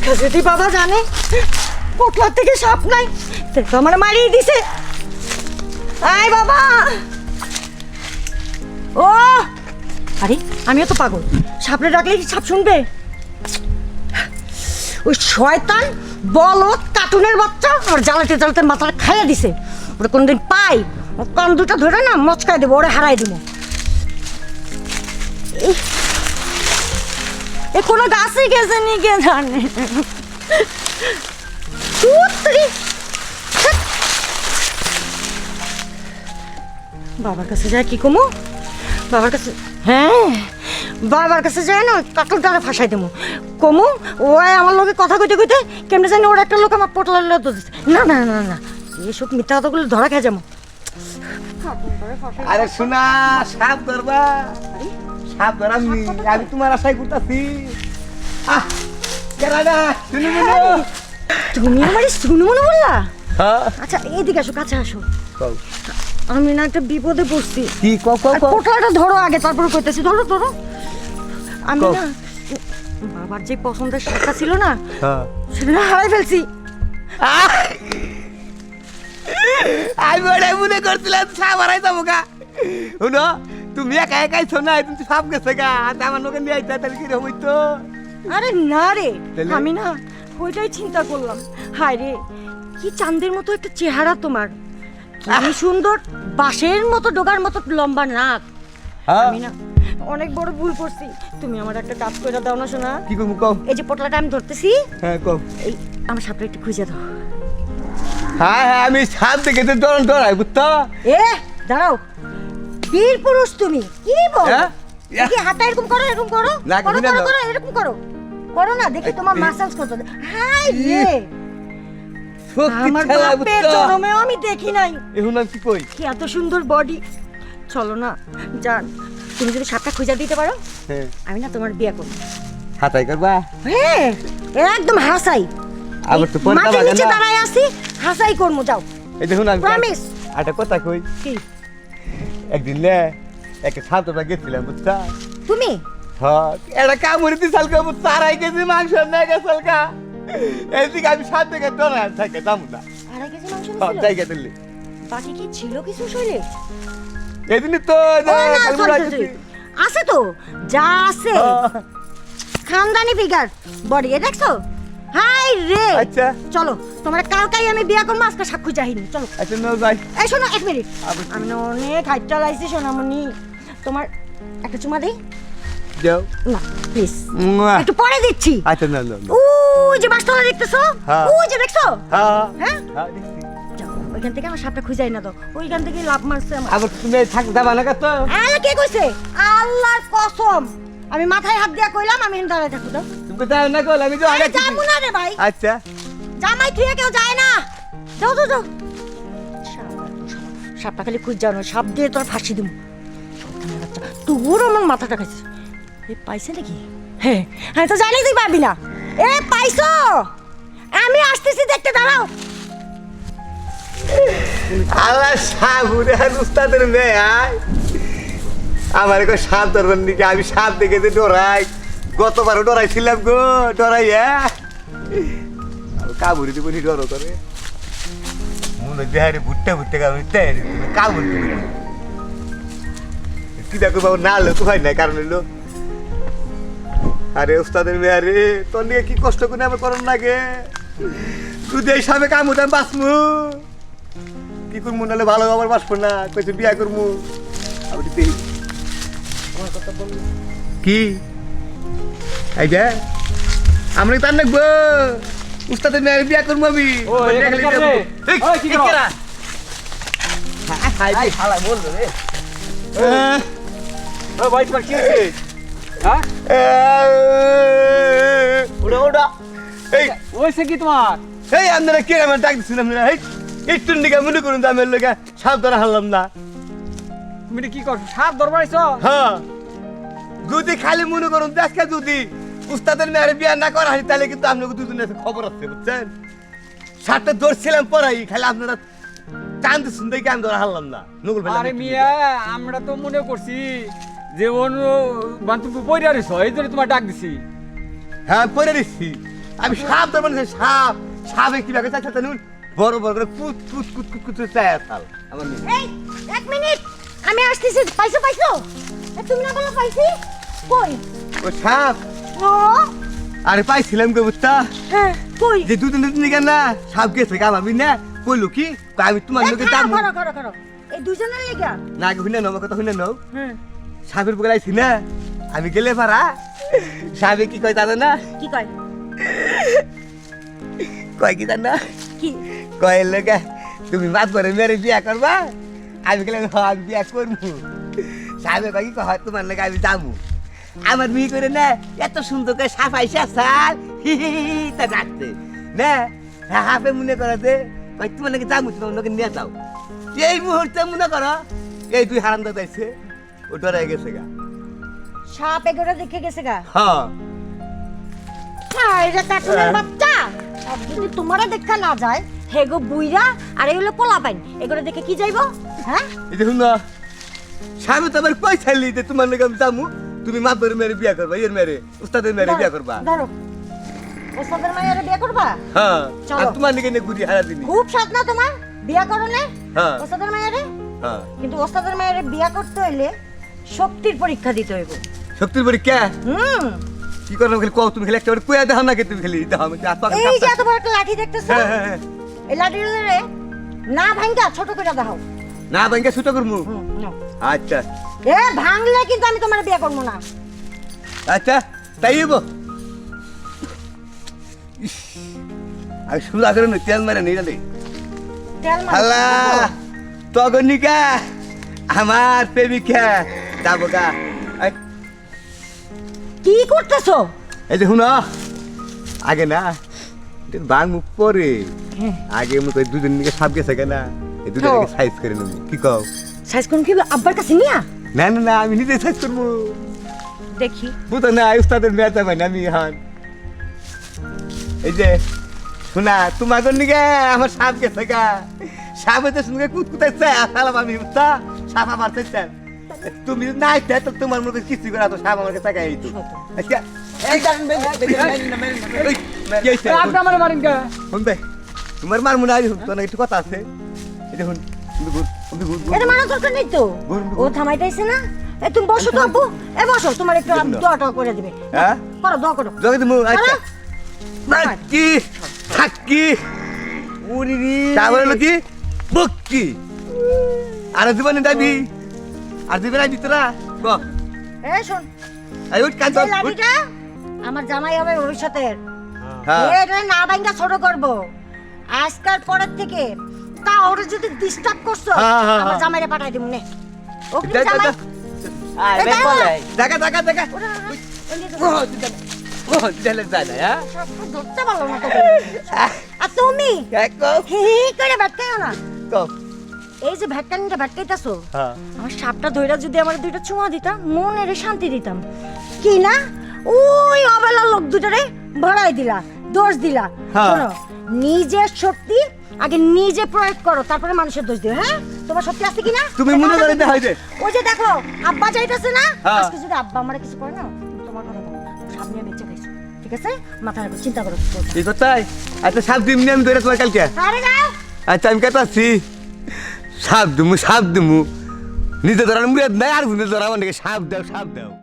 দেখা যদি বাবা জানে পোটলার থেকে সাপ নাই তো আমার মারিয়ে দিছে। আয় বাবা। ও আরে আমিও তো পাগল, সাপরে ডাকলে কি সাপ শুনবে? ওই শয়তান বলদ কার্টুনের বাচ্চা আমার জ্বালাতে জ্বালাতে মাথাটা খাইয়া দিছে। ওরা কোনদিন পাই কান দুটা ধরে না মচকায় দেবো, ওরা হারাই দেবো। এ কোনো গাছে গেছে নি কে জানে। বাবার কাছে যায় কি কমু? বাবার কাছে, হ্যাঁ বাবার কাছে যায় না কাটলটারে ফাঁসাই দেবো। কমু ও আমার লোকে কথা কইতে কইতে কেমনে জানি ওর একটা লোক আমার পোটলার তো দিচ্ছে। না না না না এসব মিথ্যা কথাগুলো ধরা খেয়ে যাবো। আরে শোনা, সাপ ধরবা, সাপ ধরামনি, আমি তোমার আশাই করতেছি। তুমি আমার শুনু মনে বললা? হ্যাঁ আচ্ছা এইদিকে আসো, কাছে আসো। আমি না একটা বিপদে পড়ছি। কি পোটলাটা ধরো আগে, তারপরে কইতেছি। ধরো ধরো। আমি না বাবার যে পছন্দের শাকটা ছিল না সেটা হারাই ফেলছি। আমি ওটাই মনে করছিলাম সাপ হারাই যাবো গা। শুনো, তুমি একা একাই শোনা, তুমি সাপ গেছে গা, আমার লোকে নিয়ে আইতা তাহলে কিরকম হইতো? আরে না রে, আমি না ওইটাই চিন্তা করলাম। হায় রে, কি চাঁদের মতো একটা চেহারা তোমার, কি সুন্দর বাঁশের মতো ডোগার মতো লম্বা নাক। আমি না অনেক বড় ভুল করছি। তুমি আমার একটা কাজ করে দাও না শোনা। কি করবো কও? এই যে পোটলাটা আমি ধরতেছি, হ্যাঁ কও। এই আমার সাপটা একটু খুঁজে দাও। হ্যাঁ হ্যাঁ, আমি সাপ দেখে তো ডরাই বুঝতো। এ দাঁড়াও, বীর পুরুষ তুমি, কি বল? হ্যাঁ? দেখি হাতটা এরকম করো, এরকম করো, না, করো না, করো না। করো, এরকম করো, করো না, দেখি তোমার মাসাজ করতে। হাই রে, সত্যি আমার খেলা বাপের বুঝতো। জন্মেও আমি দেখি নাই এখন আমি কি কই? কি এত সুন্দর বডি। চলো না জান, তুমি যদি সাপটা খুঁজে দিতে পারো হ্যাঁ, আমি না তোমার বিয়ে করবো। হাতাই করবা? হ্যাঁ একদম হাসাই। আবার তো পর্দা মাটির বাগান নিচে না। দাঁড়ায় আছি, হাসাই করবো। যাও। এই দেখুন আমি Promise? একটা কথা কই। কি একদিন লে একটা সাপ ধরবা গেছিলাম বুঝছা। তুমি? হ্যাঁ, একটা কামড়ি দি সালকা বুঝছা, 2.5 কেজি মাংস নিয়ে গেছাল কা। এইদিকে আমি সাপ দেখে ডরাই থাকে যাবো না। 2.5 কেজি মাংস হ্যাঁ, নিয়েছিলে? জায়গা দিল্লি বাকি কি ছিল কিছু শরীরে? এদিনই তো ও না, sorry, sorry, আছে তো, যা আছে খানদানি ফিগার বডি, এ দেখছো? হাই রে, আচ্ছা চলো তোমার কালকাই আমি বিয়া করবো, আজকে সাক্ষী চাহিনি। চলো। আচ্ছা নো যাই। এই শোনো, 1 মিনিট, আবার কি? আমি না অনেক হাইট চালাইছি সোনামণি, তোমার একটা চুমা দেই যাও। না প্লিজ, মুয়া। একটু পরে দিচ্ছি। আচ্ছা না না। ওই যে বাসতলা দেখতেছো, হ্যাঁ। ওই যে দেখছো, হ্যাঁ হ্যাঁ হ্যাঁ দেখছি। যাও, ওইখান থেকে আমার সাপটা খুঁজাই না দাও, ওইখান থেকে লাভ মারছে আমার। আবার তুমি থাক যাবা না কত? আরে কে কইছে? আল্লাহর কসম, আমি মাথায় হাত দিয়া কইলাম আমি এখানে দাঁড়ায় থাকবো। দাও। তুমি যাও না কল, আমি তো আরে অনেক যাবো না রে ভাই, আচ্ছা জামাই থুয়ে কেউ যায় না। যাও যাও যাও। সাপটা খালি খুঁজ যাও না, সাপ দিয়ে তোর ফাঁসি দিব। তোর আমার মাথাটা খাইছিস। এ পাইছে নাকি? হ্যাঁ হ্যাঁ, তো জানি তুই পারবি না। এ পাইছো? আমি আসতেছি, দেখতে দাঁড়াও। আল্লাহ সাবুরে আর উস্তাদের মেয়ে আয় আমার একটা সাপ ধরবেন নাকি? আমি সাপ দেখে যে ডরাই, গতবারও ডরাইছিলাম গো, ডরাই কাবুরি দিব নি ডর করে মনে দেহারে ভুট্টা ভুট্টা কাবুরি দিব কি দেখো বাবু, না হলে তো হয় না, কারণ হইলো আরে উস্তাদের মেয়ে রে, তোর নিয়ে কি কষ্ট করে আমার করণ লাগে। যদি এই সাপে কামুতে আমি বাঁচমু, কি করবো, নাহলে ভালো আবার বাঁচবো না, কইছে বিয়া করবো। আপনি কি এই যে আমরা তার নাকবো উস্তাদের মেয়ে বিয়া করবো আমি। এই আপনারা কে আমার ডাক দিচ্ছেন? আপনারা এই টুন্ডিকা মনে করুন তো আমি লোক সাপ ধরা হারলাম না। তুমি কি করছো? সাপ দরবার আইছো? হ্যাঁ, যদি খালি মনে করুন আজকে যদি উস্তাদের মেয়ের বিয়া না করা হয় তাহলে কিন্তু আপনাকে দুজনের খবর আছে বুঝছেন। সাপটা ধরছিলাম পড়াই, খালি আপনারা চান্দ শুনতে কি আমি ধরা হারলাম না। নকুল ভাই আরে মিয়া, আমরা তো মনে করছি যে অন্য বান্ধব পয়রা রইছো, এই জন্য তোমার ডাক দিছি। হ্যাঁ পরে দিচ্ছি, আমি সাপ ধরবো না, সাপ সাপে কি ভাবে চাইছে জানুন, বড় বড় করে কুত কুত কুত কুত কুত চাই আসাল আমার নিজে। এই 1 মিনিট, আমি আসতেছি। পাইছো পাইছো? তুমি না বলো পাইছি? কই? ও সাপ, ও আরে পাইছিলাম গো বুঝতা, হ্যাঁ কই? যে দুদিন কেন না সাপ গেছে গা ভাবি না, কইলো কি আমি তোমার লোকে যাবো করো করো করো, এই দুজনের লেগা? না, আগে শুনে নাও, আমার কথা শুনে নাও। হ্যাঁ, সাপের বুকে আইছি না, আমি গেলে পারা সাপে কি কয় জানো না? কি কয়? কয় কি জানো? কি? কয় লোকে তুমি মাত করে মেরে বিয়া করবা, আমি গেলে আমি বিয়া করবো। সাপে কয় কি কয় তোমার লোকে আমি যাবো, আমার বিয়ে করে না এত সুন্দর করে সাপ আইসা সাল তা ডাকতে না, হাফে মনে করাতে কয় তোমার লোকে যাবো, তোমার লোকে নিয়ে যাও। এই মুহূর্তে মনে করো এই দুই হারান্দা যাইছে, ও ডরাই গেছে গা। সাপ এগোরা দেখে গেছে গা? হ্যাঁ, এটা কাকুরের বাচ্চা। আর যদি তোমারা দেখা না যায়, হেগো বুইরা আর এগুলো পোলা পাইন, এগুলো দেখে কি যাইবো? হ্যাঁ, এই দেখুন না, স্বামী তো আমার পয়সা নিতে তোমার লোক আমি যাবো, তুমি মা ধরে মেরে বিয়া করবা, এর মেরে উস্তাদের মেরে বিয়া করবা। ধরো ওস্তাদের মায়ের বিয়ে করবা? হ্যাঁ, চলো। আর তোমার নিকে ঘুরি হারা দিন। খুব স্বাদ না তোমার বিয়া করো না হ্যাঁ। ওস্তাদের মায়ের? হ্যাঁ, কিন্তু ওস্তাদের মায়ের বিয়া করতে হইলে শক্তির পরীক্ষা দিতে হইব। শক্তির পরীক্ষা হুম, কি করো খালি কও, তুমি খালি একটা কুয়া দেখাও না, তুমি খালি দেখাও আমি হাত পা এই যে এত বড় একটা লাঠি দেখতেছো, হ্যাঁ হ্যাঁ হ্যাঁ। এই লাঠিটারে না ভাঙ্গা ছোট করে দাও। না ভাঙ্গা ছুটো করমু। নাও। আচ্ছা এ ভাঙলে কিন্তু আমি তোমার বিয়ে করবো না। আচ্ছা, তাই হইবো। ইস, আমি সুদা করে নি তেল মেরে নিয়ে রে তেল মারো। আল্লাহ, তগনিকা আমার প্রেমিকা যাবো গা। এই, কি করতেছো? এই দেখুন আগে না বাং মুখ পরে আগে মতো দুদিন দিকে সাপ গেছে কেনা, এই দুদিন তো। সাইজ করে নেবো। কি কও? সাইজ কোন কি আব্বার কাছে নিয়া না না না, আমি নিজে সাইজ করবো। দেখি। বুঝো না, উস্তাদের মেয়ে যাবে না আমি হান। এই যে শোনা, তোমার নিকে আমার সাপ গেছে গা, সাপ হইতে শুনে কুতকুতাইছে আসালাম আমি বুঝতা, সাপ আমার চাইছে। তুমি যদি না আইতে তো তোমার মধ্যে কিছু করা তো সাপ আমার কাছে গায়ে আইতো। আচ্ছা এই কারণ কি হইছে? আপনি আমার মারেন কে? শুনবে তোমার মার মনে হয় তো না, একটু কথা আছে। এই দেখুন এটা মারা দরকার নেই তো, ও থামাইতেছে না। এ তুমি বসো তো আব্বু, এ বসো, তোমার একটু দোয়াটা করে দিবে। হ্যাঁ করো, দোয়া করো। জগে তুমি আচ্ছা করো। বাকি থাকি উরিরি তারপরে হলো কি বক্কি আর জীবনে দাবি আর জীবনে আইবি তোরা গ এ শোন, আই উঠ কাজ এই লাঠিটা আমার জামাই হবে ভবিষ্যতের। হ্যাঁ এটা না ভাঙ্গা ছোট করব। আজকাল পরের থেকে তা ওরে যদি ডিস্টার্ব করছো, হ্যাঁ, হ্যাঁ, আমার হ্যাঁ। জামাইরে পাঠাই দিমু নে। ও কি যা, যা, জামাই? যা। এ দাঁড়াও। দেখা দেখা দেখা ওরে, ওরে, ওই যে ও দিলে যায় না হ্যাঁ সব ধরতে পারলো না তোকে। আর তুমি একো হি হি করে ভটকাইও না। কো এই যে ভটকানিটা ভটকাইতাছো, হ্যাঁ আমার সাপটা ধইরা যদি আমার দুইটা চুমা দিতাম, মনের শান্তি দিতাম। কি না ওই অবেলা লোক দুটারে ভরাই দিলা, দোষ দিলা। হ্যাঁ। শোনো, নিজের শক্তি আগে নিজে প্রয়োগ করো, তারপরে মানুষের দোষ দিও। হ্যাঁ, তোমার শক্তি আছে কিনা তুমি মনে করে দেখাই দে। ওই যে দেখো আব্বা যাইতাছে না, হ্যাঁ। আজকে যদি আব্বা আমারে কিছু করে না, তুমি তোমার কথা বলো, সাপ নিয়ে বেঁচে খাইছো। ঠিক আছে, মাথায় রাখো, চিন্তা করো। কি কোথায়? আচ্ছা সাপ দিম আমি ধরে তোমার কালকে। আরে যাও। আচ্ছা আমি কেতাছি সাপ দিমু নিজে ধরার মুরাদ নাই, আর গুনে ধরা মানে সাপ দাও